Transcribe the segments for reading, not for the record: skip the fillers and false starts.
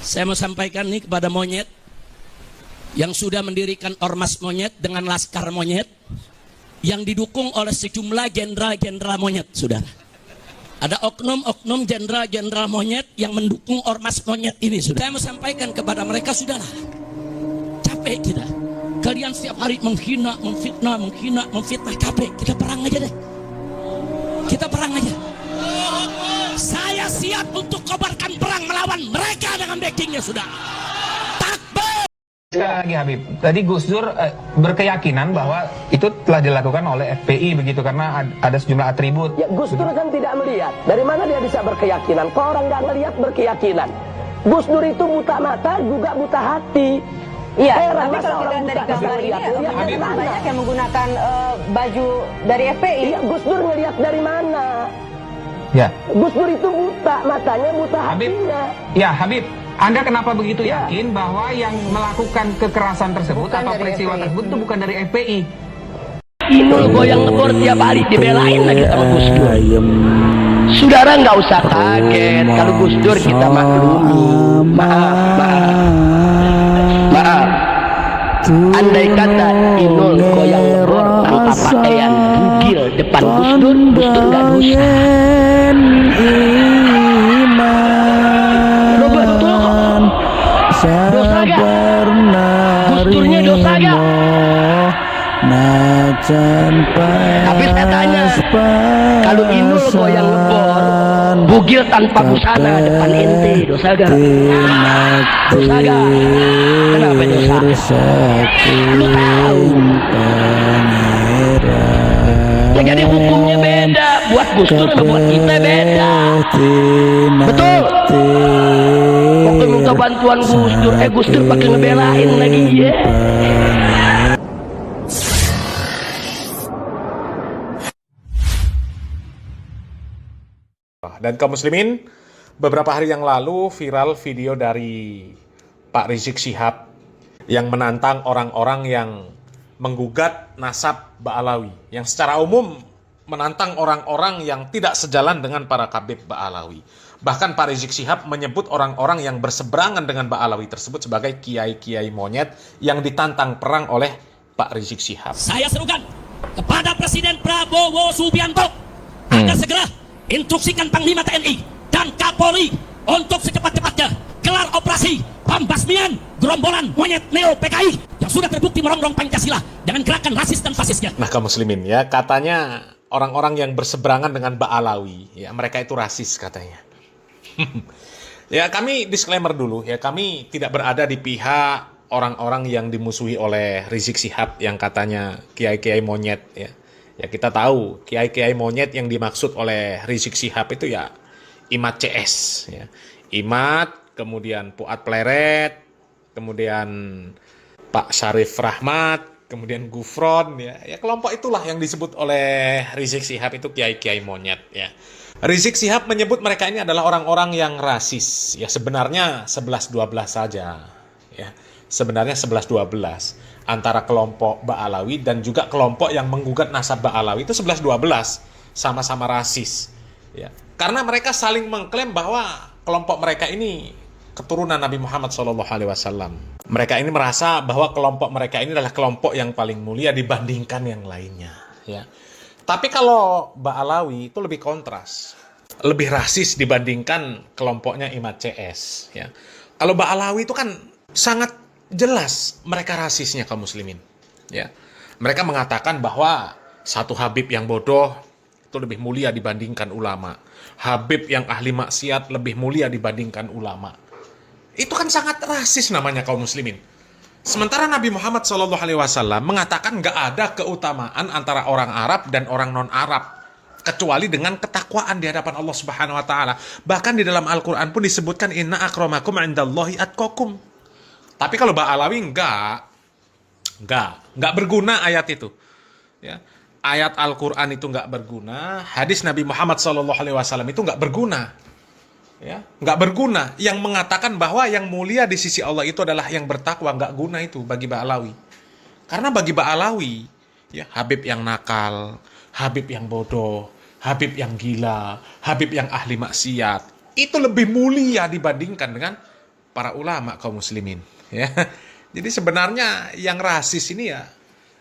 Saya mau sampaikan nih kepada monyet yang sudah mendirikan ormas monyet dengan laskar monyet yang didukung oleh sejumlah jenderal-jenderal monyet, saudara. Ada oknum-oknum jenderal-jenderal monyet yang mendukung ormas monyet ini, saudara. Saya mau sampaikan kepada mereka, saudara, capek kita. Kalian setiap hari menghina, memfitnah, capek. Kita perang aja deh. Kita perang aja. Saya siap untuk kobarkan perang melawan mereka dengan backingnya, saudara. Sekali lagi Habib, tadi Gus Dur berkeyakinan bahwa itu telah dilakukan oleh FPI begitu karena ada sejumlah atribut. Ya, Gus Dur kan tidak melihat. Dari mana dia bisa berkeyakinan? Kok orang nggak ngelihat berkeyakinan? Gus Dur itu buta mata juga buta hati. Iya, tapi kalau kita dari gambar ini ya, banyak yang menggunakan baju dari FPI. Iya, Gus Dur ngelihat dari mana? Ya. Gus Dur itu buta matanya, buta Habib, hatinya. ya Habib, Anda kenapa begitu yakin bahwa yang melakukan kekerasan tersebut Bukan atau dari peristiwa FPI. tersebut itu bukan dari FPI? Inul goyang ngebor tiap hari dibelain lagi sama Gus Dur. Saudara nggak usah kaget kalau Gus Dur kita maklumi. Maaf. Andai kata Inul goyang ngebor tanpa pakaian bugil depan Gus Dur nggak dosa. Lo betul kok. Dosa gak? Gus Durnya dosa gak? Tapi saya tanya, kalau Inul goyang ngebor bugil tanpa busana depan ente, dosa gak? Dosa gak? Kenapa dosa? Lu tahu. Ya, jadi hukumnya beda. Buat Gus Dur sama buat kita beda. Betul. Waktu minta bantuan Gus Dur, Gus Dur pakai ngebelain lagi ya. Dan kaum muslimin, beberapa hari yang lalu viral video dari Pak Rizik Syihab yang menantang orang-orang yang menggugat nasab Ba'alawi, yang secara umum menantang orang-orang yang tidak sejalan dengan para Habib Ba'alawi. Bahkan Pak Rizik Syihab menyebut orang-orang yang berseberangan dengan Ba'alawi tersebut sebagai kiai-kiai monyet yang ditantang perang oleh Pak Rizik Syihab. Saya serukan kepada Presiden Prabowo Subianto agar segera instruksikan Panglima TNI dan Kapolri untuk secepat-cepatnya gelar operasi pembasmian gerombolan monyet Neo PKI yang sudah terbukti merongrong Pancasila dengan gerakan rasis dan fasisnya. Nah kaum muslimin ya, katanya orang-orang yang berseberangan dengan Ba'alawi, ya mereka itu rasis katanya. Ya kami disclaimer dulu ya, kami tidak berada di pihak orang-orang yang dimusuhi oleh Rizik Syihab yang katanya kiai-kiai monyet ya. Ya kita tahu kiai-kiai monyet yang dimaksud oleh Rizik Syihab itu ya Imat CS ya. Imat, kemudian Puat Pleret, kemudian Pak Syarif Rahmat, kemudian Gufron ya. Ya kelompok itulah yang disebut oleh Rizik Syihab itu kiai-kiai monyet ya. Rizik Syihab menyebut mereka ini adalah orang-orang yang rasis. Ya sebenarnya 11-12 saja ya. Sebenarnya 11-12 antara kelompok Ba'alawi dan juga kelompok yang menggugat nasab Ba'alawi itu 11-12 sama-sama rasis ya. Karena mereka saling mengklaim bahwa kelompok mereka ini keturunan Nabi Muhammad SAW. Mereka ini merasa bahwa kelompok mereka ini adalah kelompok yang paling mulia dibandingkan yang lainnya ya. Tapi kalau Ba'alawi itu lebih kontras, lebih rasis dibandingkan kelompoknya Imat CS ya. Kalau Ba'alawi itu kan sangat jelas mereka rasisnya kaum muslimin ya. Mereka mengatakan bahwa satu Habib yang bodoh itu lebih mulia dibandingkan ulama. Habib yang ahli maksiat lebih mulia dibandingkan ulama. Itu kan sangat rasis namanya kaum muslimin. Sementara Nabi Muhammad SAW mengatakan nggak ada keutamaan antara orang Arab dan orang non-Arab kecuali dengan ketakwaan di hadapan Allah Subhanahu wa taala. Bahkan di dalam Al-Qur'an pun disebutkan inna akramakum indallahi atqakum. Tapi kalau Ba'alawi enggak berguna ayat itu. Ya. Ayat Al-Qur'an itu enggak berguna, hadis Nabi Muhammad SAW itu enggak berguna. Ya, enggak berguna. Yang mengatakan bahwa yang mulia di sisi Allah itu adalah yang bertakwa, enggak guna itu bagi Ba'alawi. Karena bagi Ba'alawi, ya Habib yang nakal, Habib yang bodoh, Habib yang gila, Habib yang ahli maksiat, itu lebih mulia dibandingkan dengan para ulama kaum muslimin, ya. Jadi sebenarnya yang rasis ini ya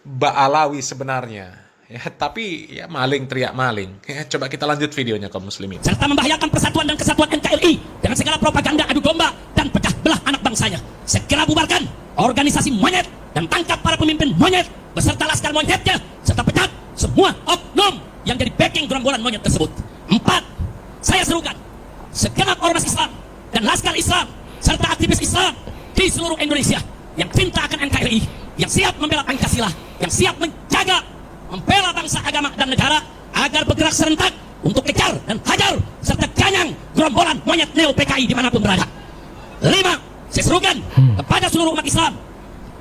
Ba'alawi sebenarnya, ya. Tapi ya maling teriak maling. Ya, coba kita lanjut videonya kaum muslimin. Serta membahayakan persatuan dan kesatuan NKRI dengan segala propaganda adu domba dan pecah belah anak bangsanya. Segera bubarkan organisasi monyet dan tangkap para pemimpin monyet beserta laskar monyetnya, serta pecat semua oknum yang jadi backing gerombolan monyet tersebut. 4. Saya serukan segenap ormas Islam dan laskar Islam serta aktivis Islam di seluruh Indonesia yang cinta akan NKRI, yang siap membela Pancasila, yang siap menjaga, membela bangsa, agama, dan negara agar bergerak serentak untuk kejar dan hajar serta ganyang gerombolan monyet neo PKI dimanapun berada. 5. Saya serukan kepada seluruh umat Islam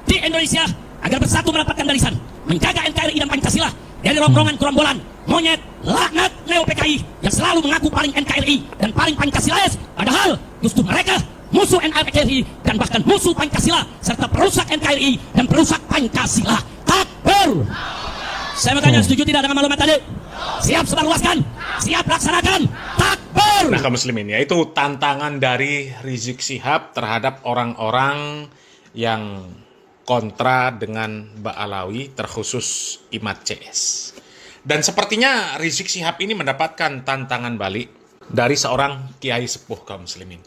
di Indonesia agar bersatu mendapatkan barisan, menjaga NKRI dan Pancasila dari rongrongan gerombolan monyet laknat neo PKI yang selalu mengaku paling NKRI dan paling Pancasilais, padahal justru mereka musuh NKRI dan bahkan musuh Pancasila serta perusak NKRI dan perusak Pancasila. Takbir. Saya bertanya, setuju tidak dengan maklumat tadi? Siap sebarluaskan? Siap laksanakan? Takbir. Nah, kaum muslimin, ya itu tantangan dari Rizik Syihab terhadap orang-orang yang kontra dengan Ba'alawi, terkhusus Imad CS. Dan sepertinya Rizik Syihab ini mendapatkan tantangan balik dari seorang kiai sepuh kaum muslimin.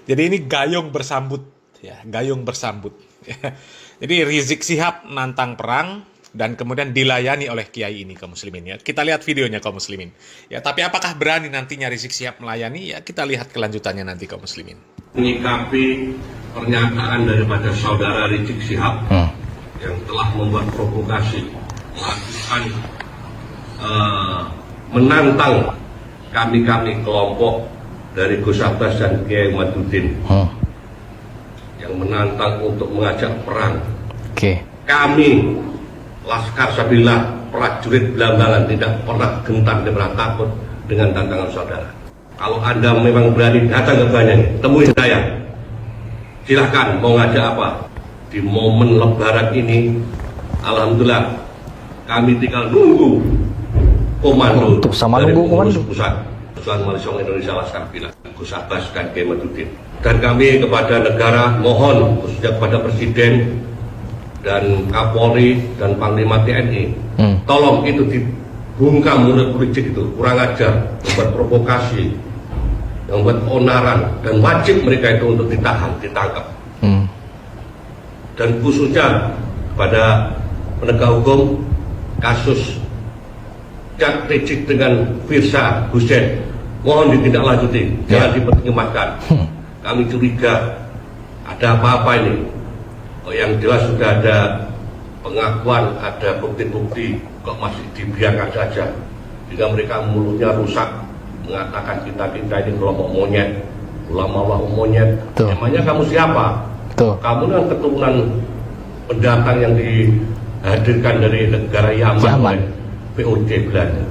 Jadi ini gayung bersambut, ya, gayung bersambut. Jadi Rizik Syihab nantang perang dan kemudian dilayani oleh kiai ini kaum muslimin, ya. Kita lihat videonya kaum muslimin. Ya, tapi apakah berani nantinya Rizik Syihab melayani? Ya, kita lihat kelanjutannya nanti kaum muslimin. Menyikapi pernyataan daripada saudara Rizik Syihab yang telah membuat provokasi, melakukan menantang kami kelompok dari Gus Abbas dan Kiai Maduddin yang menantang untuk mengajak perang. Kami Laskar Sabillah, prajurit Belambangan, tidak pernah gentar, tidak pernah takut dengan tantangan saudara. Kalau Anda memang berani datang ke Banyuwangi, temuin saya. Silahkan mau ngajak apa. Di momen lebaran ini, alhamdulillah, kami tinggal nunggu komando dari pengurus pusat Persatuan Mahasiswa Indonesia Laskar Sabillah, Gus Abbas dan Kiai Maduddin. Dan kami kepada negara mohon, khususnya kepada Presiden dan Kapolri dan Panglima TNI, tolong itu dibungkam mulut Rizik itu, kurang ajar, membuat provokasi, membuat onaran, dan wajib mereka itu untuk ditahan, ditangkap. Dan khususnya pada penegak hukum kasus Cak Rizik dengan Firsa Hussein, mohon ditindaklanjuti, jangan dipertimbangkan. Kami curiga ada apa-apa ini. Yang jelas sudah ada pengakuan, ada bukti-bukti, kok masih dibiarkan saja. Jika mereka mulutnya rusak, mengatakan kita ini kelompok monyet, ulama monyet. Emangnya kamu siapa? Kamu kan keturunan pendatang yang dihadirkan dari negara Yaman. POJ Belanda.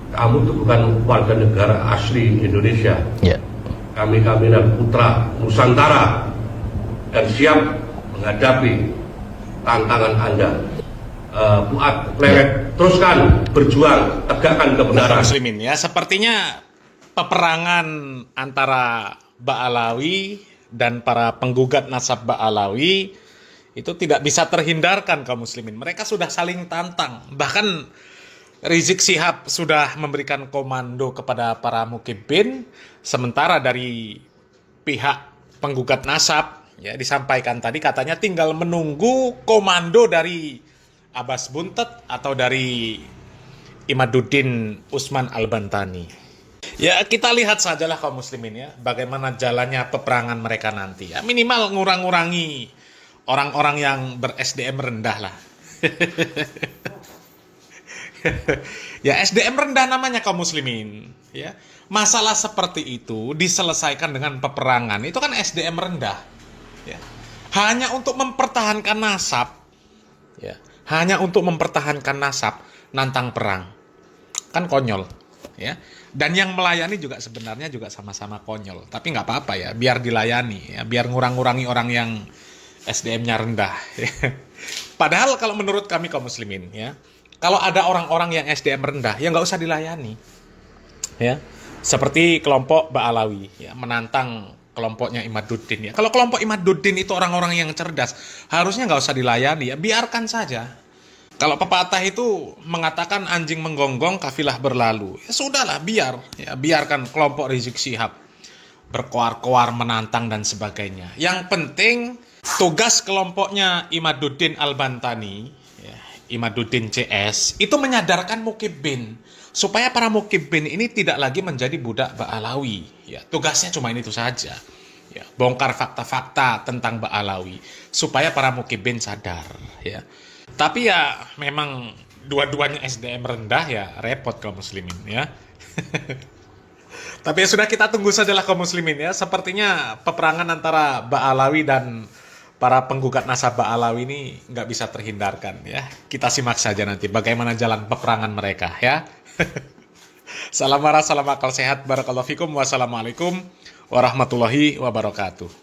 Kamu itu bukan warga negara asli Indonesia. Kami putra Nusantara dan siap menghadapi tantangan Anda. Buat pleret, teruskan berjuang, tegakkan kebenaran. Muslimin, ya, sepertinya peperangan antara Ba'alawi dan para penggugat nasab Ba'alawi itu tidak bisa terhindarkan kaum muslimin. Mereka sudah saling tantang. Bahkan Rizik Syihab sudah memberikan komando kepada para mukibin, sementara dari pihak penggugat nasab, ya, disampaikan tadi katanya tinggal menunggu komando dari Abbas Buntet atau dari Imaduddin Usman Al-Bantani. Ya, kita lihat sajalah kaum muslimin, ya, bagaimana jalannya peperangan mereka nanti. Ya, minimal ngurang-ngurangi orang-orang yang ber-SDM rendah lah. Ya, SDM rendah namanya kaum muslimin, ya. Masalah seperti itu diselesaikan dengan peperangan. Itu kan SDM rendah, ya. Hanya untuk mempertahankan nasab, ya. Hanya untuk mempertahankan nasab, nantang perang. Kan konyol, ya. Dan yang melayani juga sebenarnya juga sama-sama konyol. Tapi nggak apa-apa, ya, biar dilayani, ya, biar ngurang-ngurangi orang yang SDM-nya rendah. Padahal kalau menurut kami kaum muslimin, ya, kalau ada orang-orang yang SDM rendah, ya nggak usah dilayani, ya. Seperti kelompok Ba'alawi ya, menantang kelompoknya Imaduddin ya. Kalau kelompok Imaduddin itu orang-orang yang cerdas, harusnya nggak usah dilayani ya, biarkan saja. Kalau pepatah itu mengatakan anjing menggonggong, kafilah berlalu. Ya sudahlah, biarkan kelompok Rizik Syihab berkoar-koar, menantang dan sebagainya. Yang penting tugas kelompoknya Imaduddin Al-Bantani, ya, Imaduddin CS, itu menyadarkan Mukibbin supaya para Mukibbin ini tidak lagi menjadi budak Ba'alawi. Ya, tugasnya cuma itu saja. Ya, bongkar fakta-fakta tentang Ba'alawi supaya para Mukibbin sadar. Ya. Tapi ya memang dua-duanya SDM rendah ya, repot kaum muslimin ya. Tapi ya sudah, kita tunggu sajalah kaum muslimin ya. Sepertinya peperangan antara Ba'alawi dan para penggugat nasab Ba'alawi ini nggak bisa terhindarkan ya. Kita simak saja nanti bagaimana jalan peperangan mereka ya. Salam marah, salam akal sehat, barakallahu fikum, wassalamualaikum warahmatullahi wabarakatuh.